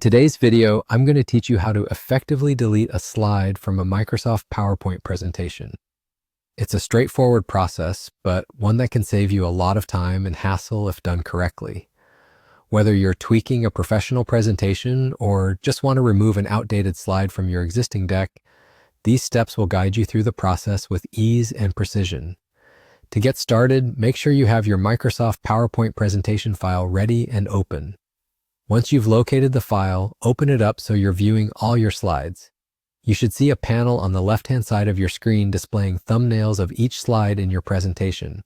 today's video, I'm going to teach you how to effectively delete a slide from a Microsoft PowerPoint presentation. It's a straightforward process, but one that can save you a lot of time and hassle if done correctly. Whether you're tweaking a professional presentation or just want to remove an outdated slide from your existing deck, these steps will guide you through the process with ease and precision. To get started, make sure you have your Microsoft PowerPoint presentation file ready and open. Once you've located the file, open it up so you're viewing all your slides. You should see a panel on the left-hand side of your screen displaying thumbnails of each slide in your presentation.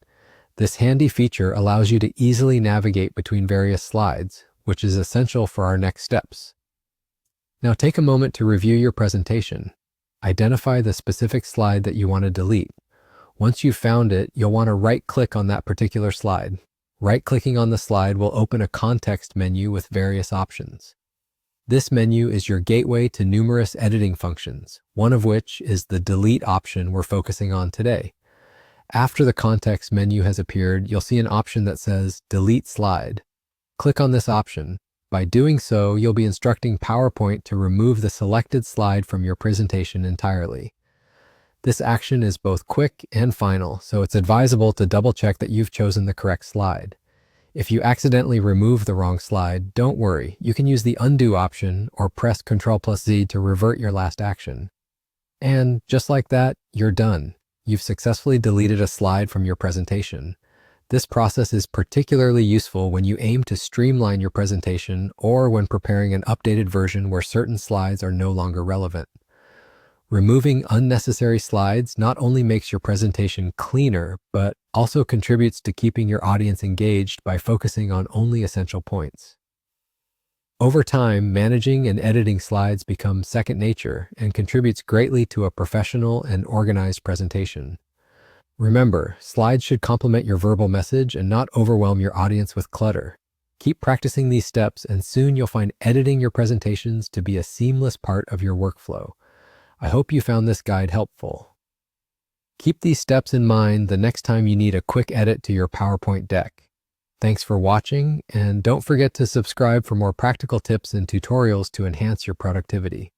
This handy feature allows you to easily navigate between various slides, which is essential for our next steps. Now take a moment to review your presentation. Identify the specific slide that you want to delete. Once you've found it, you'll want to right-click on that particular slide. Right-clicking on the slide will open a context menu with various options. This menu is your gateway to numerous editing functions, one of which is the delete option we're focusing on today. After the context menu has appeared, you'll see an option that says Delete Slide. Click on this option. By doing so, you'll be instructing PowerPoint to remove the selected slide from your presentation entirely. This action is both quick and final, so it's advisable to double-check that you've chosen the correct slide. If you accidentally remove the wrong slide, don't worry. You can use the undo option or press Ctrl+Z to revert your last action. And just like that, you're done. You've successfully deleted a slide from your presentation. This process is particularly useful when you aim to streamline your presentation or when preparing an updated version where certain slides are no longer relevant. Removing unnecessary slides not only makes your presentation cleaner, but also contributes to keeping your audience engaged by focusing on only essential points. Over time, managing and editing slides becomes second nature and contributes greatly to a professional and organized presentation. Remember, slides should complement your verbal message and not overwhelm your audience with clutter. Keep practicing these steps and soon you'll find editing your presentations to be a seamless part of your workflow. I hope you found this guide helpful. Keep these steps in mind the next time you need a quick edit to your PowerPoint deck. Thanks for watching, and don't forget to subscribe for more practical tips and tutorials to enhance your productivity.